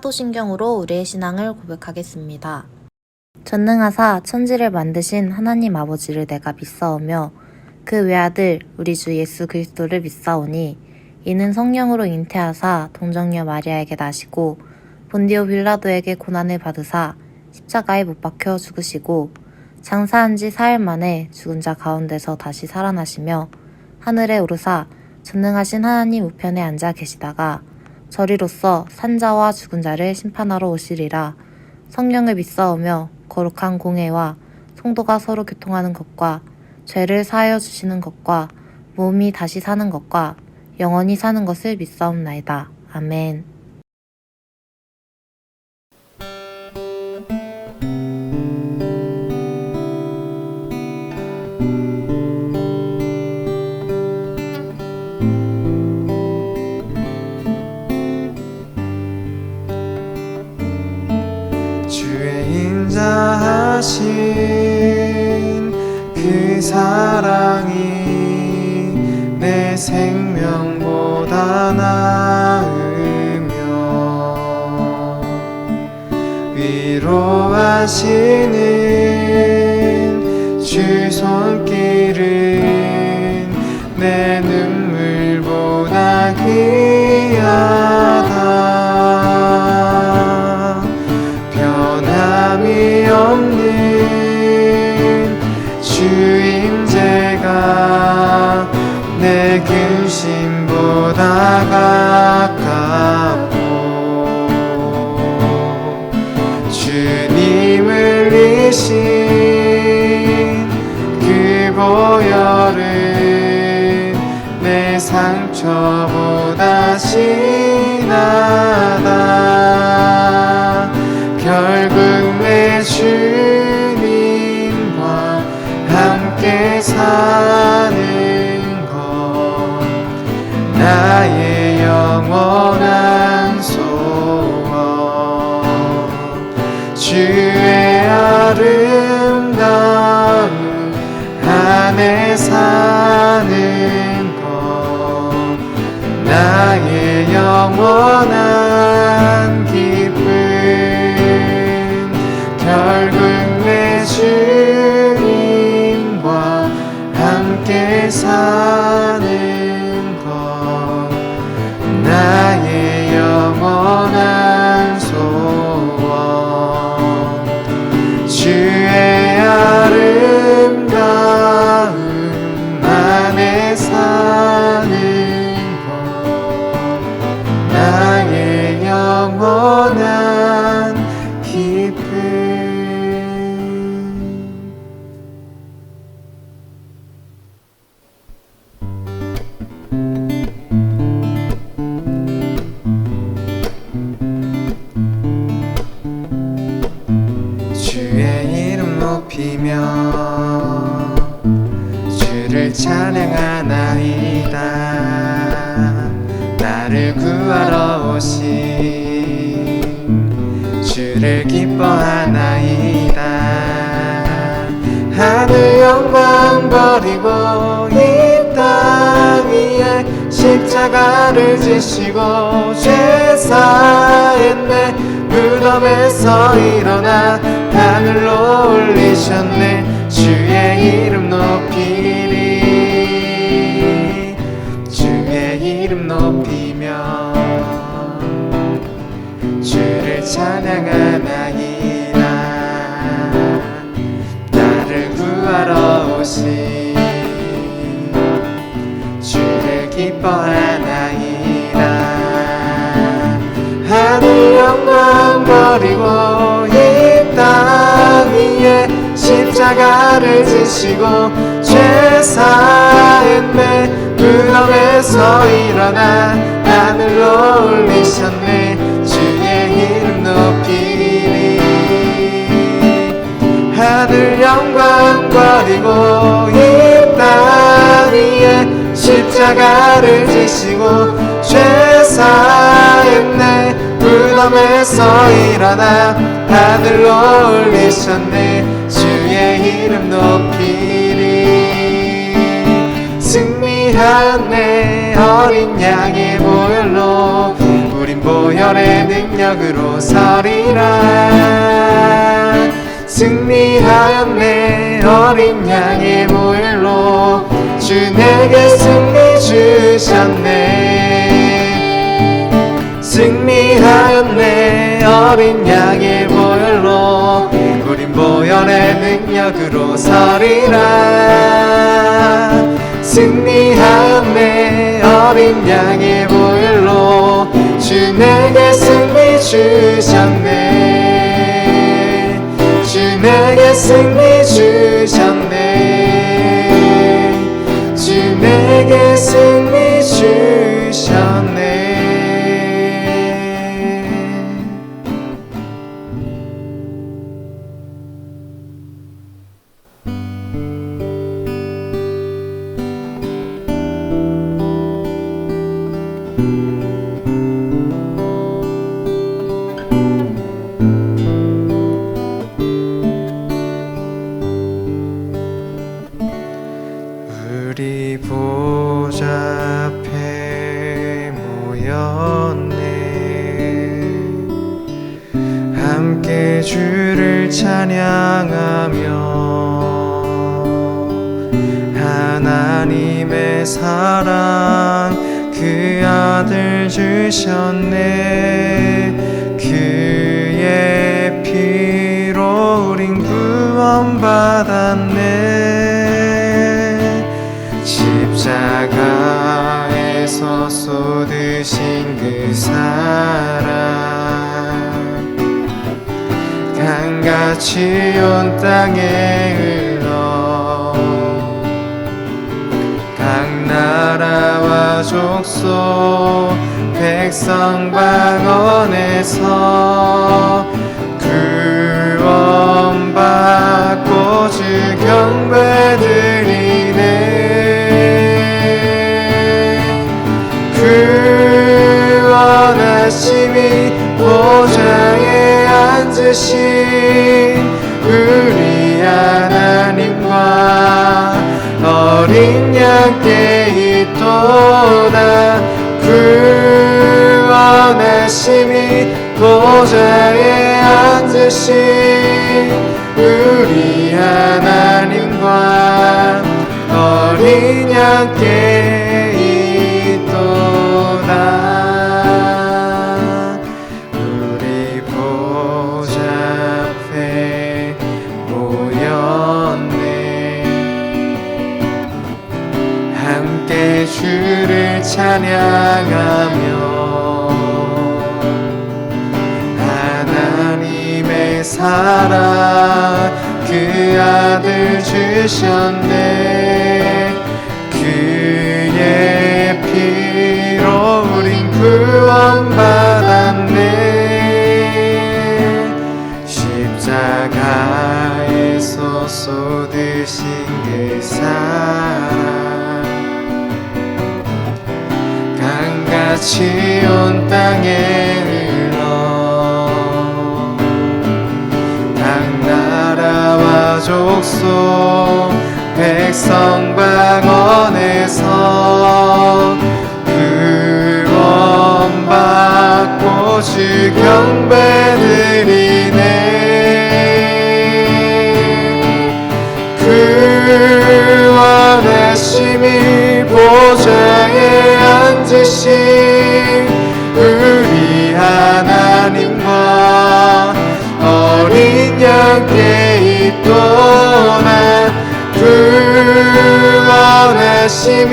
사도신경으로 우리의 신앙을 고백하겠습니다. 전능하사 천지를 만드신 하나님 아버지를 내가 믿사오며 그 외아들 우리 주 예수 그리스도를 믿사오니 이는 성령으로 잉태하사 동정녀 마리아에게 나시고 본디오 빌라도에게 고난을 받으사 십자가에 못 박혀 죽으시고 장사한 지 4일 만에 죽은 자 가운데서 다시 살아나시며 하늘에 오르사 전능하신 하나님 우편에 앉아 계시다가 저리로서 산자와 죽은 자를 심판하러 오시리라. 성령을 믿사오며 거룩한 공회와 성도가 서로 교통하는 것과 죄를 사하여 주시는 것과 몸이 다시 사는 것과 영원히 사는 것을 믿사옵나이다. 아멘. 인자하신 그 사랑이 내 생명보다 나으며 위로하시는 주 손길은 내 눈물보다 귀하다. 변함이 없는 주임제가 내 근심보다 가깝고 주님을 이신 그 보혈은 내 상처보다 진하다. 결국 내 주님과 함께 사는 것 나의 영원한 소원. 주의 아름다운 안에 사는 것 나의 영원한 기쁨. 결국 내 주님과 함께 사는 것 나의 영원한 소원. 주의 아름다운 안에 사는 것 나의 영원한 기쁨. 주의 이름 높이며 주를 찬양하나이다. 나를 구하러 오신 주를 기뻐하나이다. 하늘 영광 버리고 이 땅 위에 십자가를 지시고 죄사했네. 무덤에서 일어나 하늘로 올리셨네. 주의 이름 높이리. 주의 이름 높이며 주를 찬양하나이다. 나를 구하러 오신 주를 기뻐하나이다. 하늘 영광 버리고 이 땅 위에 십자가를 지시고 죄사했네. 무덤에서 일어나 하늘로 올리셨네. 주의 이름 높이리. 하늘 영광 버리고 이 땅 위에 십자가를 지시고 죄사했네. 무덤에서 일어나 하늘로 올리셨네. 주의 이름 높이리. 승리한 내 어린 양의 보혈로 우린 보혈의 능력으로 서리라. 승리하였네 어린 양의 보혈로 주 내게 승리 주셨네. 승리하였네 어린 양의 보혈로 우린 보혈의 능력으로 서리라. 승리하였네 어린 양의 보혈로 주 내게 승리 주셨네. 주 내게 승리 주셨네. 주 내게 승리 주셨네. 우리 보좌 앞에 모였네. 함께 주를 찬양하며 하나님의 사랑 그 아들 주셨네. 그의 피로 우린 구원받았네. 십자가에서 쏟으신 그 사랑 강같이 온 땅에 흘러 각 나라와 족속 백성 방언에서 구원받고 주 경배드리네. 구원하심이 보좌에 앉으신 우리 하나님과 어린 양께 있도다. 구원하심이 보좌에 앉으신 우리 하나님과 어린 양께 있도다. 우리 보좌 앞에 모였네. 함께 주를 찬양하며 하나님의 사랑 그 아들 주셨네. 그의 피로 우린 구원받았네. 십자가에서 쏟으신 그 사랑 강같이 온 땅에 흘러 각 나라와 족속 백성 방언에서 구원받고 주 경배드리네. 구원하심이 보좌에 앉으신 우리 하나님과 어린 양께 있도다. 구원하심이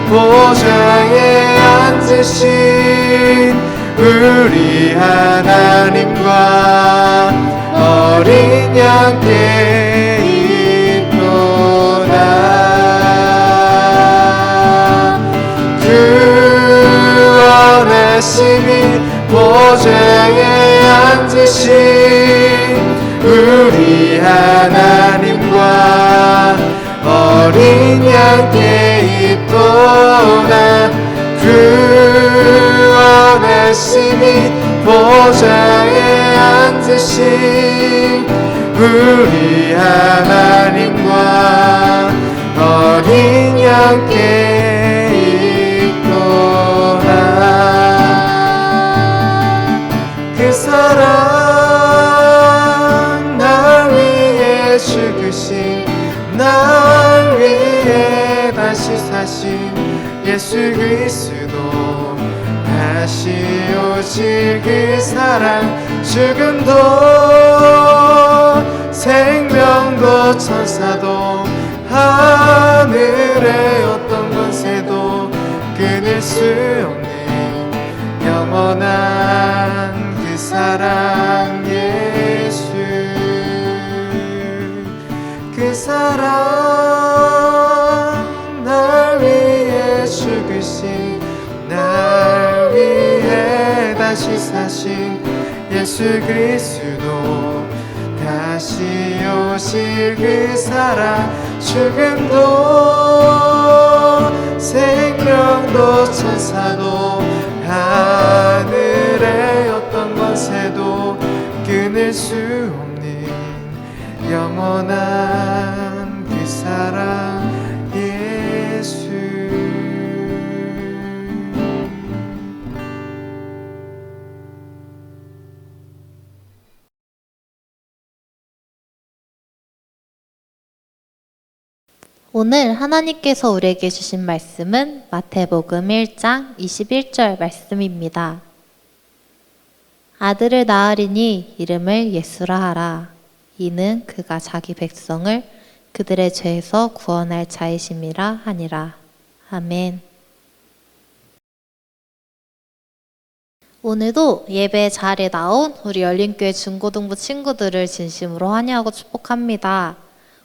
보좌에 앉으신 우리 하나님과 어린 양께 있도다. 구원하심이 보좌에 앉으신 우리 하나님과 어린 양께 있도다. 구원하심이 보좌에 앉으신 우리 하나님과 어린 양께 있도다. 하신 예수 그리스도 다시 오실 그 사랑 죽음도 생명도 천사도 하늘의 어떤 권세도 끊을 수 없는 영원한 그 사랑 예수 그 사랑 날 위해 죽으신 날 위해 다시 사신 예수 그리스도 다시 오실 그 사랑 죽음도 생명도 천사도 하늘의 어떤 권세도 끊을 수 없는 영원한 그 사랑 예수 오늘 하나님께서 우리에게 주신 말씀은 마태복음 1장 21절 말씀입니다. 아들을 낳으리니 이름을 예수라 하라. 이는 그가 자기 백성을 그들의 죄에서 구원할 자이심이라 하니라. 아멘. 오늘도 예배 자리에 나온 우리 열린교회 중고등부 친구들을 진심으로 환영하고 축복합니다.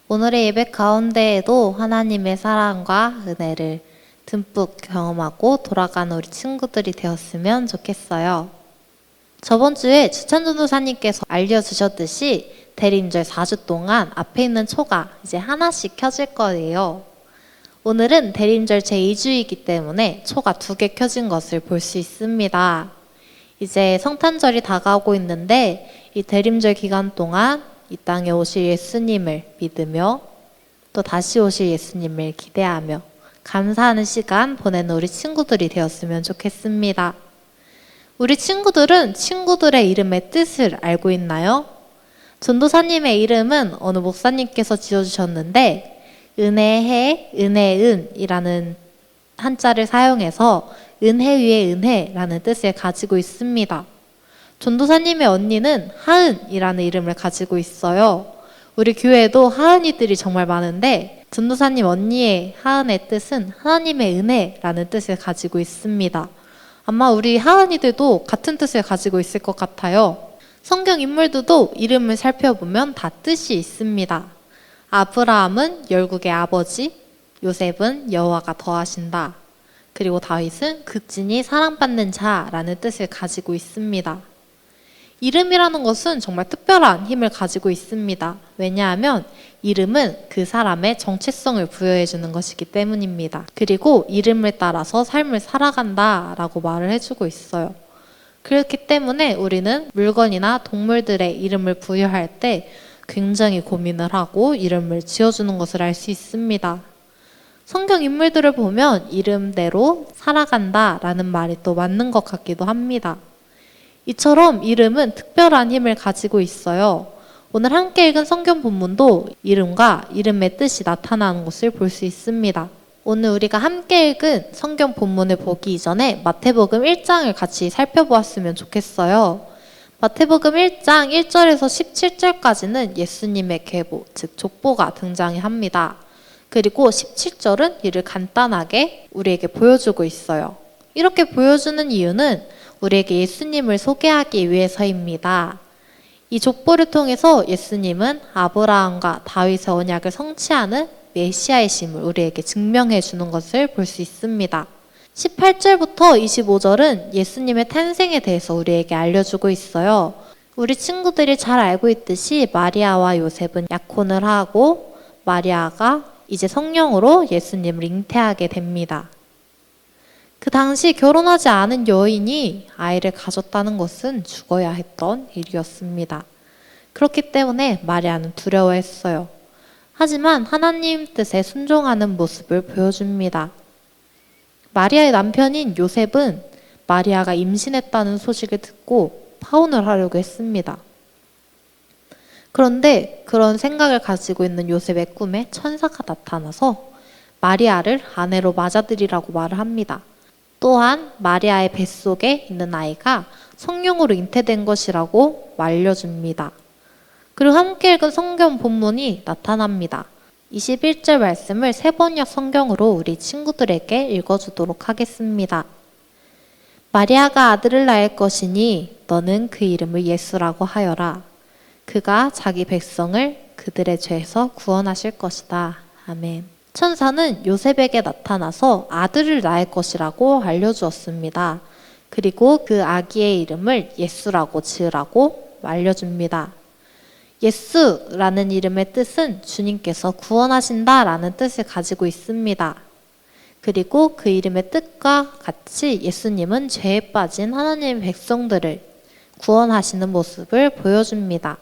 오늘의 예배 가운데에도 하나님의 사랑과 은혜를 듬뿍 경험하고 돌아가는 우리 친구들이 되었으면 좋겠어요. 저번 주에 추천전도사님께서 알려주셨듯이 대림절 4주 동안 앞에 있는 초가 이제 하나씩 켜질 거예요. 오늘은 대림절 제2주이기 때문에 초가 2개 켜진 것을 볼 수 있습니다. 이제 성탄절이 다가오고 있는데 이 대림절 기간 동안 이 땅에 오실 예수님을 믿으며 또 다시 오실 예수님을 기대하며 감사하는 시간 보내는 우리 친구들이 되었으면 좋겠습니다. 우리 친구들은 친구들의 이름의 뜻을 알고 있나요? 전도사님의 이름은 어느 목사님께서 지어주셨는데 은혜해, 은혜은이라는 한자를 사용해서 은혜 위에 은혜라는 뜻을 가지고 있습니다. 전도사님의 언니는 하은이라는 이름을 가지고 있어요. 우리 교회에도 하은이들이 정말 많은데 전도사님 언니의 하은의 뜻은 하나님의 은혜라는 뜻을 가지고 있습니다. 아마 우리 하은이들도 같은 뜻을 가지고 있을 것 같아요. 성경 인물들도 이름을 살펴보면 다 뜻이 있습니다. 아브라함은 열국의 아버지, 요셉은 여호와가 더하신다. 그리고 다윗은 극진히 사랑받는 자라는 뜻을 가지고 있습니다. 이름이라는 것은 정말 특별한 힘을 가지고 있습니다. 왜냐하면 이름은 그 사람의 정체성을 부여해 주는 것이기 때문입니다. 그리고 이름을 따라서 삶을 살아간다라고 말을 해주고 있어요. 그렇기 때문에 우리는 물건이나 동물들의 이름을 부여할 때 굉장히 고민을 하고 이름을 지어주는 것을 알 수 있습니다. 성경 인물들을 보면 이름대로 살아간다라는 말이 또 맞는 것 같기도 합니다. 이처럼 이름은 특별한 힘을 가지고 있어요. 오늘 함께 읽은 성경 본문도 이름과 이름의 뜻이 나타나는 것을 볼 수 있습니다. 오늘 우리가 함께 읽은 성경 본문을 보기 이전에 마태복음 1장을 같이 살펴보았으면 좋겠어요. 마태복음 1장 1절에서 17절까지는 예수님의 계보, 즉 족보가 등장합니다. 그리고 17절은 이를 간단하게 우리에게 보여주고 있어요. 이렇게 보여주는 이유는 우리에게 예수님을 소개하기 위해서입니다. 이 족보를 통해서 예수님은 아브라함과 다윗의 언약을 성취하는 메시아이심을 우리에게 증명해 주는 것을 볼 수 있습니다. 18절부터 25절은 예수님의 탄생에 대해서 우리에게 알려주고 있어요. 우리 친구들이 잘 알고 있듯이 마리아와 요셉은 약혼을 하고 마리아가 이제 성령으로 예수님을 잉태하게 됩니다. 그 당시 결혼하지 않은 여인이 아이를 가졌다는 것은 죽어야 했던 일이었습니다. 그렇기 때문에 마리아는 두려워했어요. 하지만 하나님 뜻에 순종하는 모습을 보여줍니다. 마리아의 남편인 요셉은 마리아가 임신했다는 소식을 듣고 파혼을 하려고 했습니다. 그런데 그런 생각을 가지고 있는 요셉의 꿈에 천사가 나타나서 마리아를 아내로 맞아들이라고 말을 합니다. 또한 마리아의 뱃속에 있는 아이가 성령으로 잉태된 것이라고 알려줍니다. 그리고 함께 읽은 성경 본문이 나타납니다. 21절 말씀을 세번역 성경으로 우리 친구들에게 읽어주도록 하겠습니다. 마리아가 아들을 낳을 것이니 너는 그 이름을 예수라고 하여라. 그가 자기 백성을 그들의 죄에서 구원하실 것이다. 아멘. 천사는 요셉에게 나타나서 아들을 낳을 것이라고 알려주었습니다. 그리고 그 아기의 이름을 예수라고 지으라고 알려줍니다. 예수라는 이름의 뜻은 주님께서 구원하신다라는 뜻을 가지고 있습니다. 그리고 그 이름의 뜻과 같이 예수님은 죄에 빠진 하나님의 백성들을 구원하시는 모습을 보여줍니다.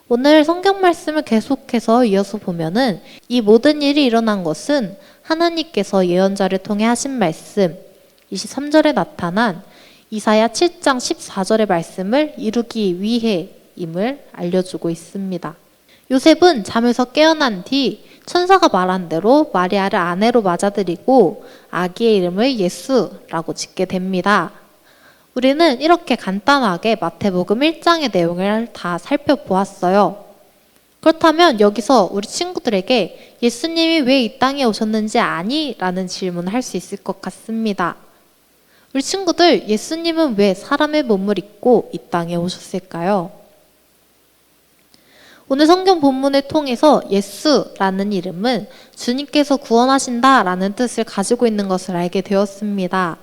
오늘 성경 말씀을 계속해서 이어서 보면은 이 모든 일이 일어난 것은 하나님께서 예언자를 통해 하신 말씀, 23절에 나타난 이사야 7장 14절의 말씀을 이루기 위해임을 알려주고 있습니다. 요셉은 잠에서 깨어난 뒤 천사가 말한 대로 마리아를 아내로 맞아들이고 아기의 이름을 예수라고 짓게 됩니다. 우리는 이렇게 간단하게 마태복음 1장의 내용을 다 살펴보았어요. 그렇다면 여기서 우리 친구들에게 예수님이 왜 이 땅에 오셨는지 아니? 라는 질문을 할 수 있을 것 같습니다. 우리 친구들, 예수님은 왜 사람의 몸을 입고 이 땅에 오셨을까요? 오늘 성경 본문을 통해서 예수라는 이름은 주님께서 구원하신다라는 뜻을 가지고 있는 것을 알게 되었습니다.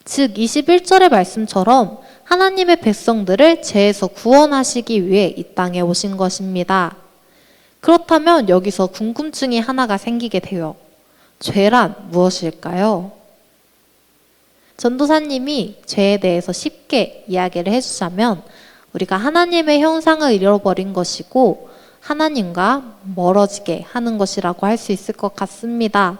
즉 21절의 말씀처럼 하나님의 백성들을 죄에서 구원하시기 위해 이 땅에 오신 것입니다. 그렇다면 여기서 궁금증이 하나가 생기게 돼요. 죄란 무엇일까요? 전도사님이 죄에 대해서 쉽게 이야기를 해주자면 우리가 하나님의 형상을 잃어버린 것이고 하나님과 멀어지게 하는 것이라고 할 수 있을 것 같습니다.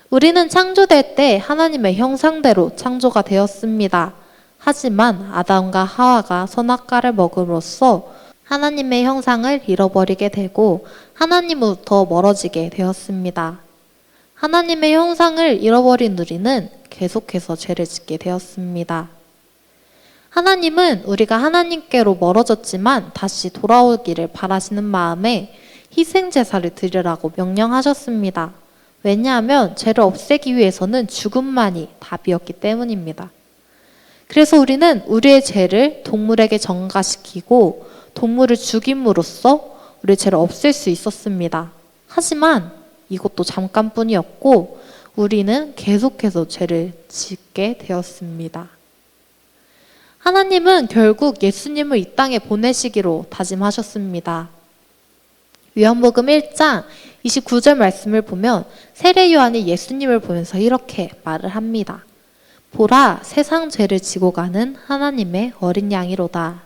우리는 창조될 때 하나님의 형상대로 창조가 되었습니다. 하지만 아담과 하와가 선악과를 먹음으로써 하나님의 형상을 잃어버리게 되고 하나님으로부터 멀어지게 되었습니다. 하나님의 형상을 잃어버린 우리는 계속해서 죄를 짓게 되었습니다. 하나님은 우리가 하나님께로 멀어졌지만 다시 돌아오기를 바라시는 마음에 희생제사를 드리라고 명령하셨습니다. 왜냐하면 죄를 없애기 위해서는 죽음만이 답이었기 때문입니다. 그래서 우리는 우리의 죄를 동물에게 전가시키고 동물을 죽임으로써 우리의 죄를 없앨 수 있었습니다. 하지만 이것도 잠깐뿐이었고 우리는 계속해서 죄를 짓게 되었습니다. 하나님은 결국 예수님을 이 땅에 보내시기로 다짐하셨습니다. 요한복음 1장 29절 말씀을 보면 세례 요한이 예수님을 보면서 이렇게 말을 합니다. 보라, 세상 죄를 지고 가는 하나님의 어린 양이로다.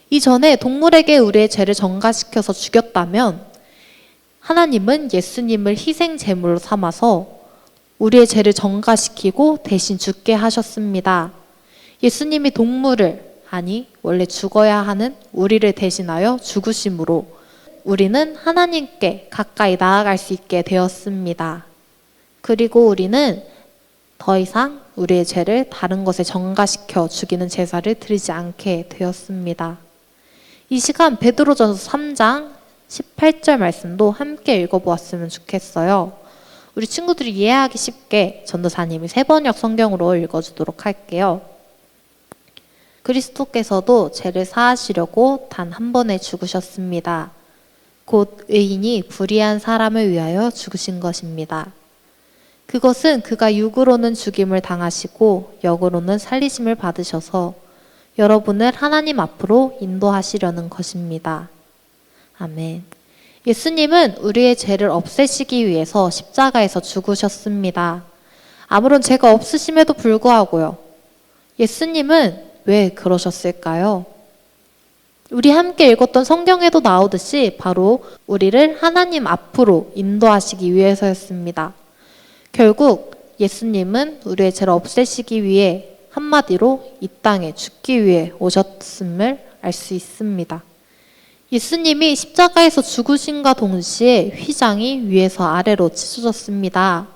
이전에 동물에게 우리의 죄를 전가시켜서 죽였다면 하나님은 예수님을 희생 제물로 삼아서 우리의 죄를 전가시키고 대신 죽게 하셨습니다. 예수님이 동물을, 아니 원래 죽어야 하는 우리를 대신하여 죽으심으로 우리는 하나님께 가까이 나아갈 수 있게 되었습니다. 그리고 우리는 더 이상 우리의 죄를 다른 것에 전가시켜 죽이는 제사를 드리지 않게 되었습니다. 이 시간 베드로전서 3장 18절 말씀도 함께 읽어보았으면 좋겠어요. 우리 친구들이 이해하기 쉽게 전도사님이 세번역 성경으로 읽어주도록 할게요. 그리스도께서도 죄를 사하시려고 단 한 번에 죽으셨습니다. 곧 의인이 불의한 사람을 위하여 죽으신 것입니다. 그것은 그가 육으로는 죽임을 당하시고 영으로는 살리심을 받으셔서 여러분을 하나님 앞으로 인도하시려는 것입니다. 아멘. 예수님은 우리의 죄를 없애시기 위해서 십자가에서 죽으셨습니다. 아무런 죄가 없으심에도 불구하고요. 예수님은 왜 그러셨을까요? 우리 함께 읽었던 성경에도 나오듯이 바로 우리를 하나님 앞으로 인도하시기 위해서였습니다. 결국 예수님은 우리의 죄를 없애시기 위해 한마디로 이 땅에 죽기 위해 오셨음을 알 수 있습니다. 예수님이 십자가에서 죽으심과 동시에 휘장이 위에서 아래로 찢어졌습니다.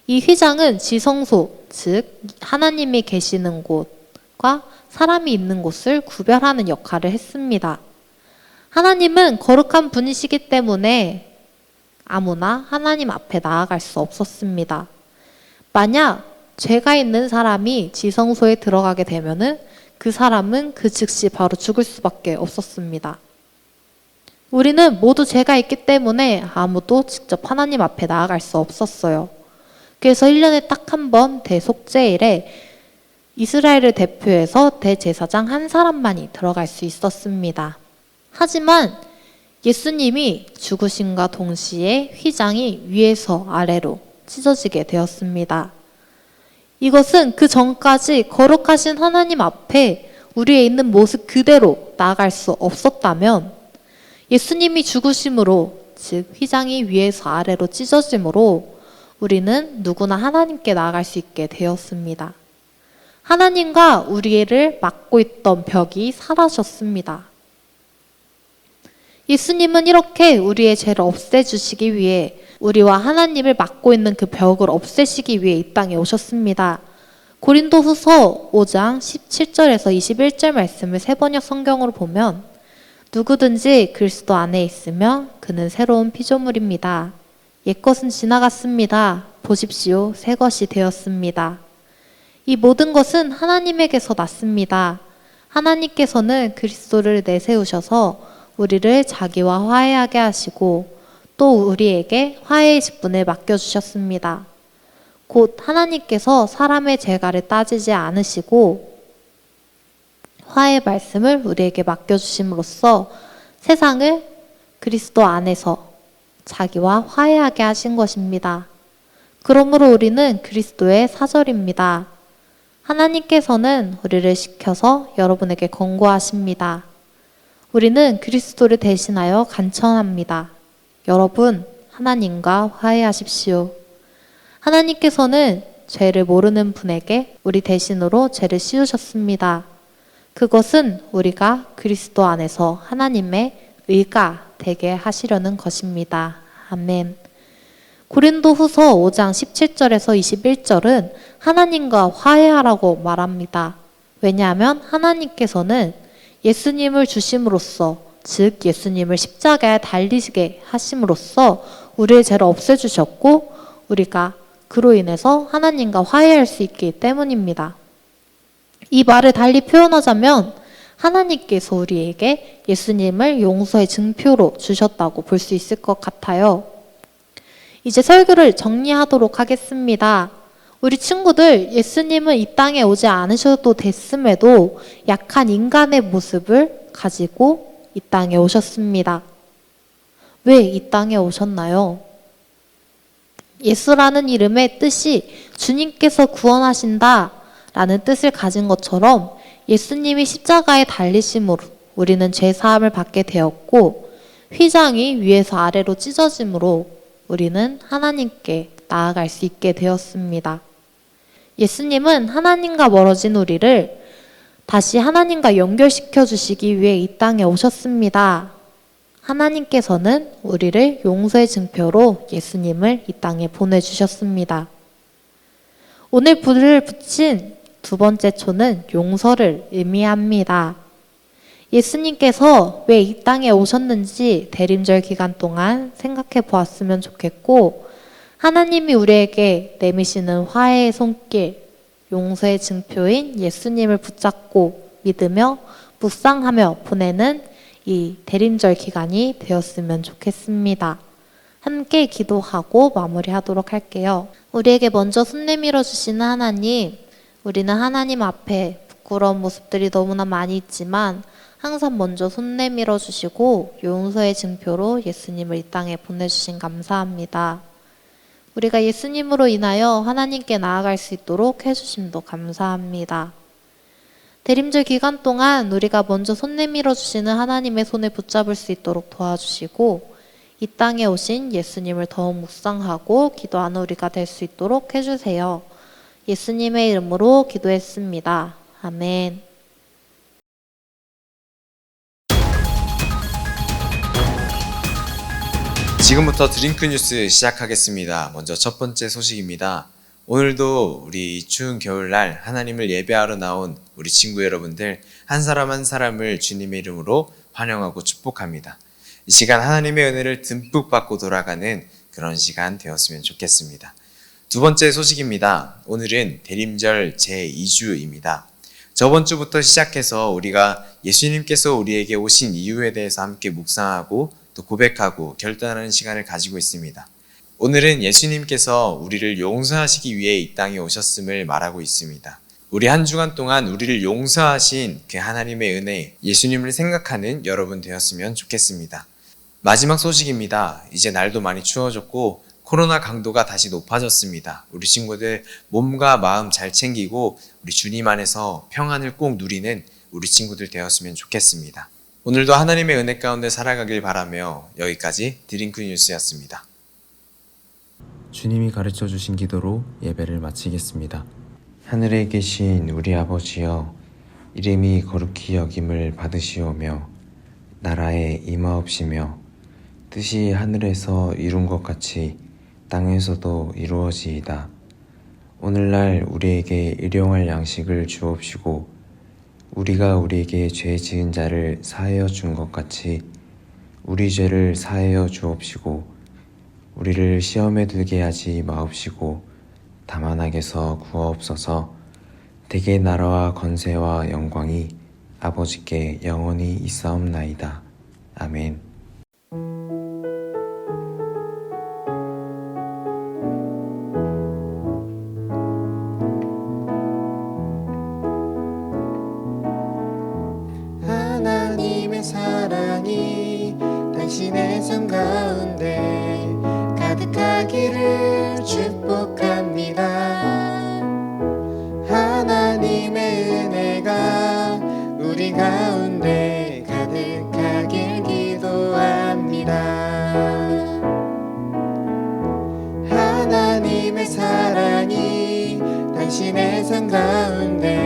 이 휘장은 지성소, 즉 하나님이 계시는 곳과 사람이 있는 곳을 구별하는 역할을 했습니다. 하나님은 거룩한 분이시기 때문에 아무나 하나님 앞에 나아갈 수 없었습니다. 만약 죄가 있는 사람이 지성소에 들어가게 되면은 그 사람은 그 즉시 바로 죽을 수밖에 없었습니다. 우리는 모두 죄가 있기 때문에 아무도 직접 하나님 앞에 나아갈 수 없었어요. 그래서 1년에 딱 한 번 대속죄일에 이스라엘을 대표해서 대제사장 한 사람만이 들어갈 수 있었습니다. 하지만 예수님이 죽으심과 동시에 휘장이 위에서 아래로 찢어지게 되었습니다. 이것은 그 전까지 거룩하신 하나님 앞에 우리의 있는 모습 그대로 나아갈 수 없었다면 예수님이 죽으심으로, 즉 휘장이 위에서 아래로 찢어짐으로 우리는 누구나 하나님께 나아갈 수 있게 되었습니다. 하나님과 우리를 막고 있던 벽이 사라졌습니다. 예수님은 이렇게 우리의 죄를 없애주시기 위해 우리와 하나님을 막고 있는 그 벽을 없애시기 위해 이 땅에 오셨습니다. 고린도후서 5장 17절에서 21절 말씀을 세번역 성경으로 보면 누구든지 그리스도 안에 있으면 그는 새로운 피조물입니다. 옛것은 지나갔습니다. 보십시오. 새 것이 되었습니다. 이 모든 것은 하나님에게서 났습니다. 하나님께서는 그리스도를 내세우셔서 우리를 자기와 화해하게 하시고 또 우리에게 화해의 직분을 맡겨주셨습니다. 곧 하나님께서 사람의 죄가를 따지지 않으시고 화해의 말씀을 우리에게 맡겨주심으로써 세상을 그리스도 안에서 자기와 화해하게 하신 것입니다. 그러므로 우리는 그리스도의 사절입니다. 하나님께서는 우리를 시켜서 여러분에게 권고하십니다. 우리는 그리스도를 대신하여 간청합니다. 여러분, 하나님과 화해하십시오. 하나님께서는 죄를 모르는 분에게 우리 대신으로 죄를 씌우셨습니다. 그것은 우리가 그리스도 안에서 하나님의 의가 되게 하시려는 것입니다. 아멘. 고린도후서 5장 17절에서 21절은 하나님과 화해하라고 말합니다. 왜냐하면 하나님께서는 예수님을 주심으로써, 즉 예수님을 십자가에 달리시게 하심으로써 우리의 죄를 없애주셨고 우리가 그로 인해서 하나님과 화해할 수 있기 때문입니다. 이 말을 달리 표현하자면 하나님께서 우리에게 예수님을 용서의 증표로 주셨다고 볼 수 있을 것 같아요. 이제 설교를 정리하도록 하겠습니다. 우리 친구들, 예수님은 이 땅에 오지 않으셔도 됐음에도 약한 인간의 모습을 가지고 이 땅에 오셨습니다. 왜 이 땅에 오셨나요? 예수라는 이름의 뜻이 주님께서 구원하신다 라는 뜻을 가진 것처럼 예수님이 십자가에 달리심으로 우리는 죄사함을 받게 되었고 휘장이 위에서 아래로 찢어짐으로 우리는 하나님께 나아갈 수 있게 되었습니다. 예수님은 하나님과 멀어진 우리를 다시 하나님과 연결시켜 주시기 위해 이 땅에 오셨습니다. 하나님께서는 우리를 용서의 증표로 예수님을 이 땅에 보내주셨습니다. 오늘 불을 붙인 두 번째 초는 용서를 의미합니다. 예수님께서 왜 이 땅에 오셨는지 대림절 기간 동안 생각해 보았으면 좋겠고 하나님이 우리에게 내미시는 화해의 손길, 용서의 증표인 예수님을 붙잡고 믿으며 묵상하며 보내는 이 대림절 기간이 되었으면 좋겠습니다. 함께 기도하고 마무리하도록 할게요. 우리에게 먼저 손 내밀어 주시는 하나님, 우리는 하나님 앞에 부끄러운 모습들이 너무나 많이 있지만 항상 먼저 손 내밀어 주시고 용서의 증표로 예수님을 이 땅에 보내주신 감사합니다. 우리가 예수님으로 인하여 하나님께 나아갈 수 있도록 해주심도 감사합니다. 대림절 기간 동안 우리가 먼저 손 내밀어 주시는 하나님의 손을 붙잡을 수 있도록 도와주시고 이 땅에 오신 예수님을 더욱 묵상하고 기도하는 우리가 될 수 있도록 해주세요. 예수님의 이름으로 기도했습니다. 아멘. 지금부터 드링크 뉴스 시작하겠습니다. 먼저 첫 번째 소식입니다. 오늘도 우리 이 추운 겨울날 하나님을 예배하러 나온 우리 친구 여러분들 한 사람 한 사람을 주님의 이름으로 환영하고 축복합니다. 이 시간 하나님의 은혜를 듬뿍 받고 돌아가는 그런 시간 되었으면 좋겠습니다. 두 번째 소식입니다. 오늘은 대림절 제2주입니다. 저번 주부터 시작해서 우리가 예수님께서 우리에게 오신 이유에 대해서 함께 묵상하고 또 고백하고 결단하는 시간을 가지고 있습니다. 오늘은 예수님께서 우리를 용서하시기 위해 이 땅에 오셨음을 말하고 있습니다. 우리 한 주간 동안 우리를 용서하신 그 하나님의 은혜, 예수님을 생각하는 여러분 되었으면 좋겠습니다. 마지막 소식입니다. 이제 날도 많이 추워졌고 코로나 강도가 다시 높아졌습니다. 우리 친구들 몸과 마음 잘 챙기고 우리 주님 안에서 평안을 꼭 누리는 우리 친구들 되었으면 좋겠습니다. 오늘도 하나님의 은혜 가운데 살아가길 바라며 여기까지 드링크 뉴스였습니다. 주님이 가르쳐 주신 기도로 예배를 마치겠습니다. 하늘에 계신 우리 아버지여, 이름이 거룩히 여김을 받으시오며 나라에 임하옵시며 뜻이 하늘에서 이룬 것 같이 땅에서도 이루어지이다. 오늘날 우리에게 일용할 양식을 주옵시고 우리가 우리에게 죄 지은 자를 사하여 준 것 같이 우리 죄를 사하여 주옵시고 우리를 시험에 들게 하지 마옵시고 다만 악에서 구하옵소서. 대개 나라와 권세와 영광이 아버지께 영원히 있사옵나이다. 아멘. 하나님의 사랑이 당신의 삶 가운데 가득하기를 축복합니다. 하나님의 은혜가 우리 가운데 가득하길 기도합니다. 하나님의 사랑이 당신의 삶 가운데